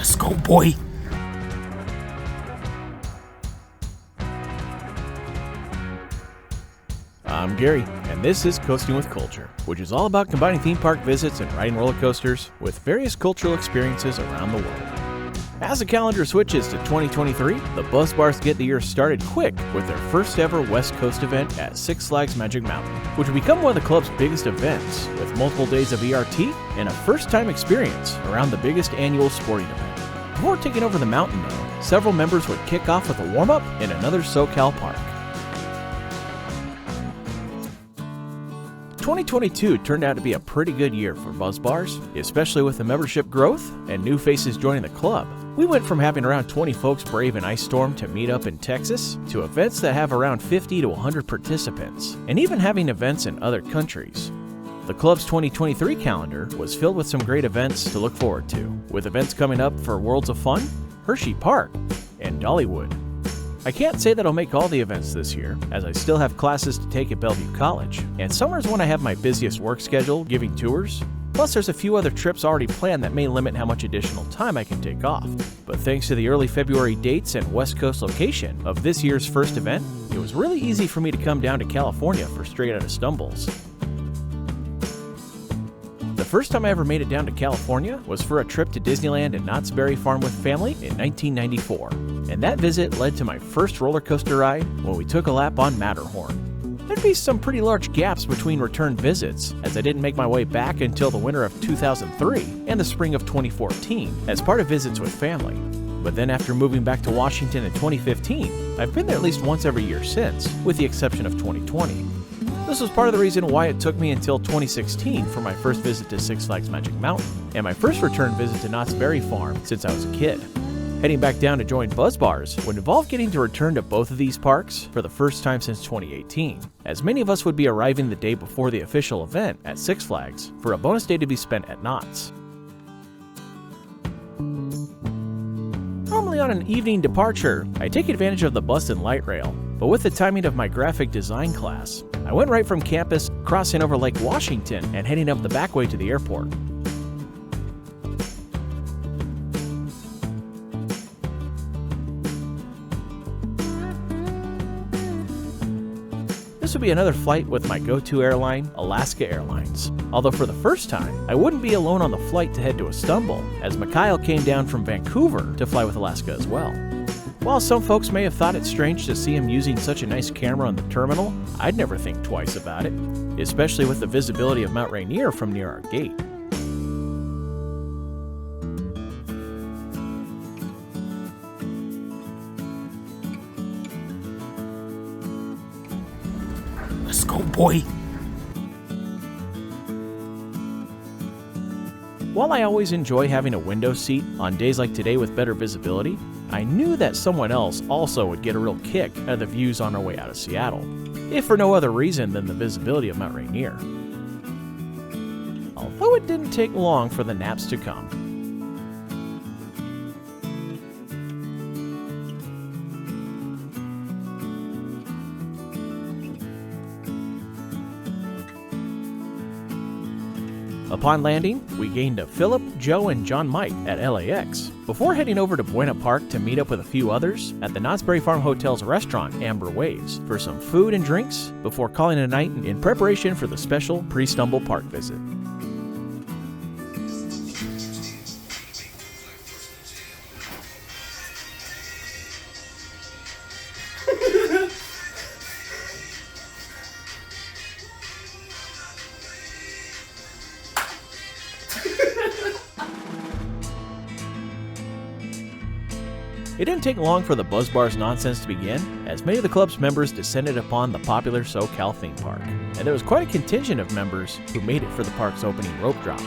Let's go, boy. I'm Gary, and this is Coasting with Culture, which is all about combining theme park visits and riding roller coasters with various cultural experiences around the world. As the calendar switches to 2023, the Buzz Bars get the year started quick with their first ever West Coast event at Six Flags Magic Mountain, which will become one of the club's biggest events, with multiple days of ERT and a first-time experience around the biggest annual sporting event. Before taking over the mountain, though, several members would kick off with a warm-up in another SoCal park. 2022 turned out to be a pretty good year for Buzz Bars, especially with the membership growth and new faces joining the club. We went from having around 20 folks brave an ice storm to meet up in Texas, to events that have around 50 to 100 participants, and even having events in other countries. The club's 2023 calendar was filled with some great events to look forward to, with events coming up for Worlds of Fun, Hershey Park, and Dollywood. I can't say that I'll make all the events this year, as I still have classes to take at Bellevue College, and summer's when I have my busiest work schedule giving tours. Plus, there's a few other trips already planned that may limit how much additional time I can take off. But thanks to the early February dates and West Coast location of this year's first event, it was really easy for me to come down to California for Straight Outta Stumbles. The first time I ever made it down to California was for a trip to Disneyland and Knott's Berry Farm with family in 1994. And that visit led to my first roller coaster ride when we took a lap on Matterhorn. There'd be some pretty large gaps between return visits, as I didn't make my way back until the winter of 2003 and the spring of 2014 as part of visits with family. But then after moving back to Washington in 2015, I've been there at least once every year since, with the exception of 2020. This was part of the reason why it took me until 2016 for my first visit to Six Flags Magic Mountain, and my first return visit to Knott's Berry Farm since I was a kid. Heading back down to join Buzz Bars would involve getting to return to both of these parks for the first time since 2018, as many of us would be arriving the day before the official event at Six Flags for a bonus day to be spent at Knott's. Normally on an evening departure, I take advantage of the bus and light rail, but with the timing of my graphic design class, I went right from campus, crossing over Lake Washington and heading up the back way to the airport. This would be another flight with my go-to airline, Alaska Airlines. Although for the first time, I wouldn't be alone on the flight to head to Istanbul, as Mikhail came down from Vancouver to fly with Alaska as well. While some folks may have thought it strange to see him using such a nice camera on the terminal, I'd never think twice about it, especially with the visibility of Mount Rainier from near our gate. Let's go, boy. While I always enjoy having a window seat on days like today with better visibility, I knew that someone else also would get a real kick out of the views on our way out of Seattle, if for no other reason than the visibility of Mount Rainier. Although it didn't take long for the naps to come. Upon landing, we gained a Philip, Joe, and John Mike at LAX, before heading over to Buena Park to meet up with a few others at the Knott's Berry Farm Hotel's restaurant, Amber Waves, for some food and drinks before calling it a night in preparation for the special pre-stumble park visit. It didn't take long for the Buzz Bars nonsense to begin, as many of the club's members descended upon the popular SoCal theme park, and there was quite a contingent of members who made it for the park's opening rope drop.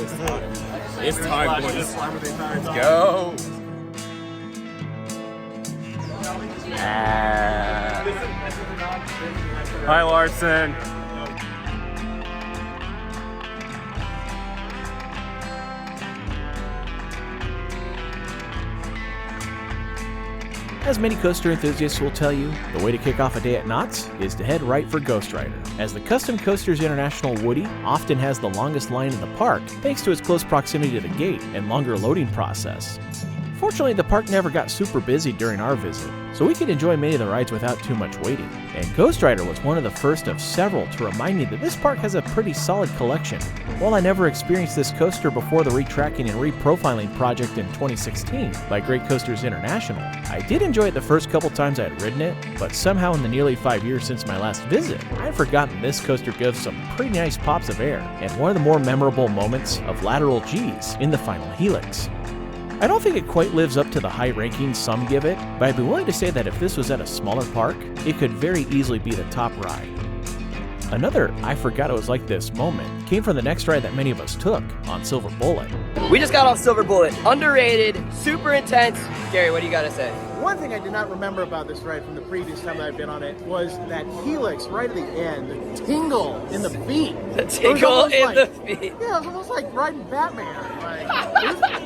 it's time. It's time, boys. Let's go. Hi, Larson. As many coaster enthusiasts will tell you, the way to kick off a day at Knott's is to head right for Ghostrider, as the Custom Coasters International Woody often has the longest line in the park thanks to its close proximity to the gate and longer loading process. Fortunately, the park never got super busy during our visit, so we could enjoy many of the rides without too much waiting. And Ghostrider was one of the first of several to remind me that this park has a pretty solid collection. While I never experienced this coaster before the retracking and reprofiling project in 2016 by Great Coasters International, I did enjoy it the first couple times I had ridden it, but somehow in the nearly 5 years since my last visit, I had forgotten this coaster gives some pretty nice pops of air, and one of the more memorable moments of lateral G's in the final helix. I don't think it quite lives up to the high rankings some give it, but I'd be willing to say that if this was at a smaller park, it could very easily be the top ride. Another I forgot it was like this moment came from the next ride that many of us took on Silver Bullet. We just got off Silver Bullet. Underrated, super intense. Gary, what do you got to say? One thing I did not remember about this ride from the previous time that I've been on it was that helix right at the end, the tingle in the feet. The tingle in the feet. Yeah, it was almost like riding Batman.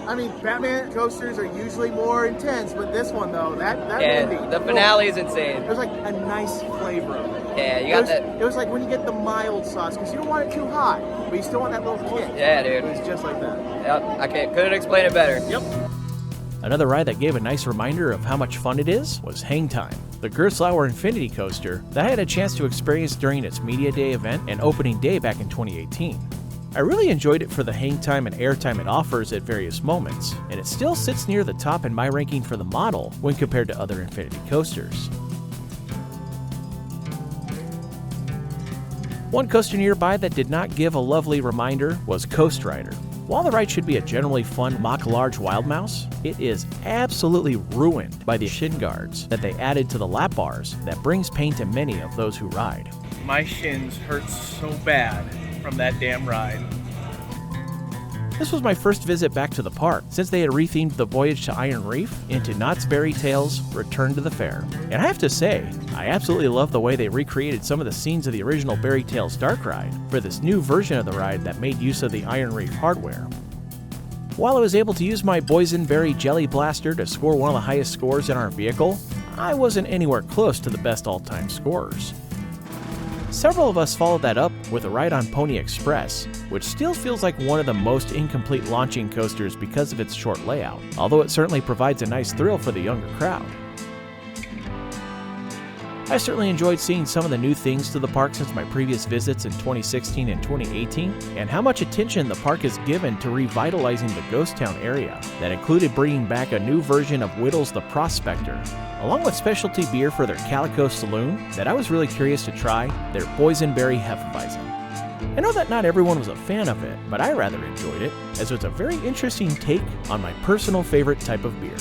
I mean, Batman coasters are usually more intense, but this one though, that ending, the finale is insane. It was like a nice flavor of it. Yeah, you got that. It was like when you get the mild sauce, because you don't want it too hot, but you still want that little kick. Yeah, dude. It was just like that. Yep, couldn't explain it better. Yep. Another ride that gave a nice reminder of how much fun it is was HangTime, the Ghostrider Infinity coaster that I had a chance to experience during its Media Day event and opening day back in 2018. I really enjoyed it for the hang time and airtime it offers at various moments, and it still sits near the top in my ranking for the model when compared to other Infinity coasters. One coaster nearby that did not give a lovely reminder was Ghostrider. While the ride should be a generally fun mock-large wild mouse, it is absolutely ruined by the shin guards that they added to the lap bars that brings pain to many of those who ride. My shins hurt so bad from that damn ride. This was my first visit back to the park since they had rethemed the voyage to Iron Reef into Knott's Berry Tales Return to the Fair. And I have to say, I absolutely love the way they recreated some of the scenes of the original Berry Tales Dark Ride for this new version of the ride that made use of the Iron Reef hardware. While I was able to use my Boysenberry Jelly Blaster to score one of the highest scores in our vehicle, I wasn't anywhere close to the best all-time scorers. Several of us followed that up with a ride on Pony Express, which still feels like one of the most incomplete launching coasters because of its short layout, although it certainly provides a nice thrill for the younger crowd. I certainly enjoyed seeing some of the new things to the park since my previous visits in 2016 and 2018, and how much attention the park has given to revitalizing the Ghost Town area. That included bringing back a new version of Whittle's the Prospector, along with specialty beer for their Calico Saloon that I was really curious to try, their Boysenberry Hefeweizen. I know that not everyone was a fan of it, but I rather enjoyed it, as it was a very interesting take on my personal favorite type of beer.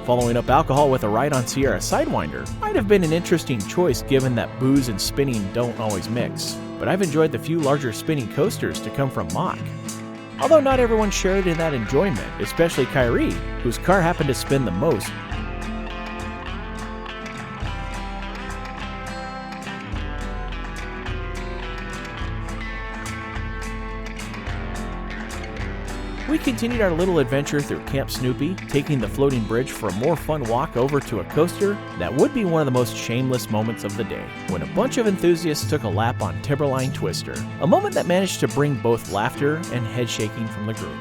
Following up alcohol with a ride on Sierra Sidewinder might have been an interesting choice given that booze and spinning don't always mix, but I've enjoyed the few larger spinning coasters to come from Mock. Although not everyone shared in that enjoyment, especially Kyrie, whose car happened to spin the most. We continued our little adventure through Camp Snoopy, taking the floating bridge for a more fun walk over to a coaster that would be one of the most shameless moments of the day, when a bunch of enthusiasts took a lap on Timberline Twister, a moment that managed to bring both laughter and head shaking from the group.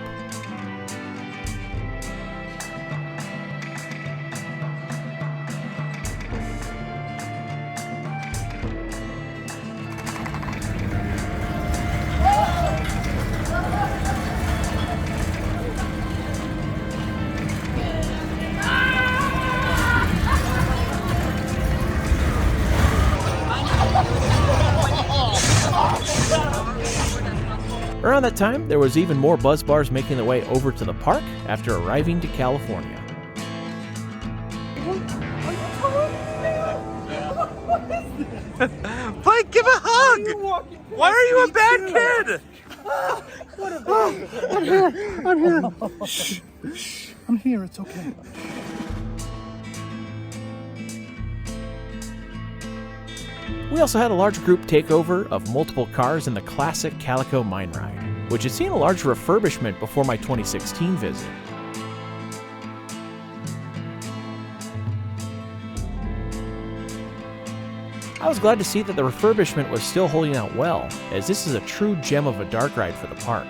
Around that time, there was even more buzz bars making their way over to the park after arriving to California. Blake, give a hug! Why are you a bad kid? I'm here. Shh. I'm here. It's okay. We also had a large group takeover of multiple cars in the classic Calico Mine Ride, which had seen a large refurbishment before my 2016 visit. I was glad to see that the refurbishment was still holding out well, as this is a true gem of a dark ride for the park.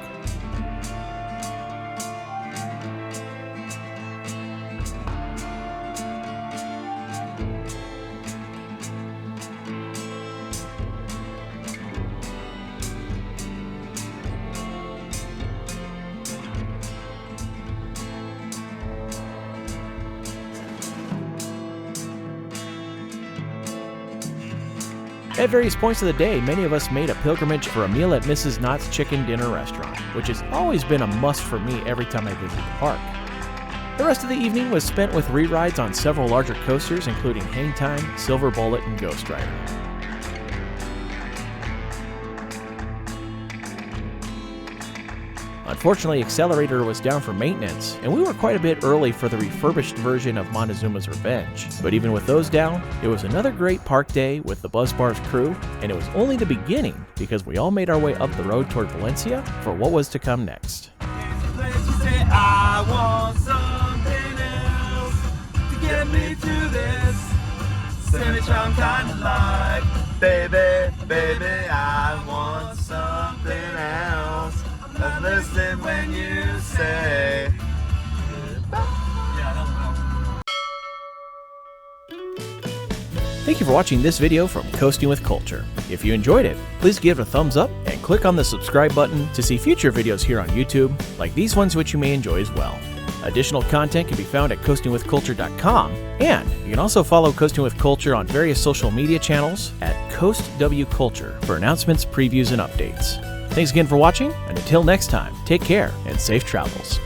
At various points of the day, many of us made a pilgrimage for a meal at Mrs. Knott's Chicken Dinner Restaurant, which has always been a must for me every time I visit the park. The rest of the evening was spent with rerides on several larger coasters, including HangTime, Silver Bullet, and Ghostrider. Unfortunately, Accelerator was down for maintenance, and we were quite a bit early for the refurbished version of Montezuma's Revenge. But even with those down, it was another great park day with the Buzz Bars crew, and it was only the beginning because we all made our way up the road toward Valencia for what was to come next. I want something else to get me through this semi-charm kind of life. Baby, baby, I want something else. Let's listen when you say Thank you for watching this video from Coasting with Culture. If you enjoyed it, please give it a thumbs up and click on the subscribe button to see future videos here on YouTube, like these ones which you may enjoy as well. Additional content can be found at coastingwithculture.com, and you can also follow Coasting with Culture on various social media channels at CoastWCulture for announcements, previews, and updates. Thanks again for watching, and until next time, take care and safe travels.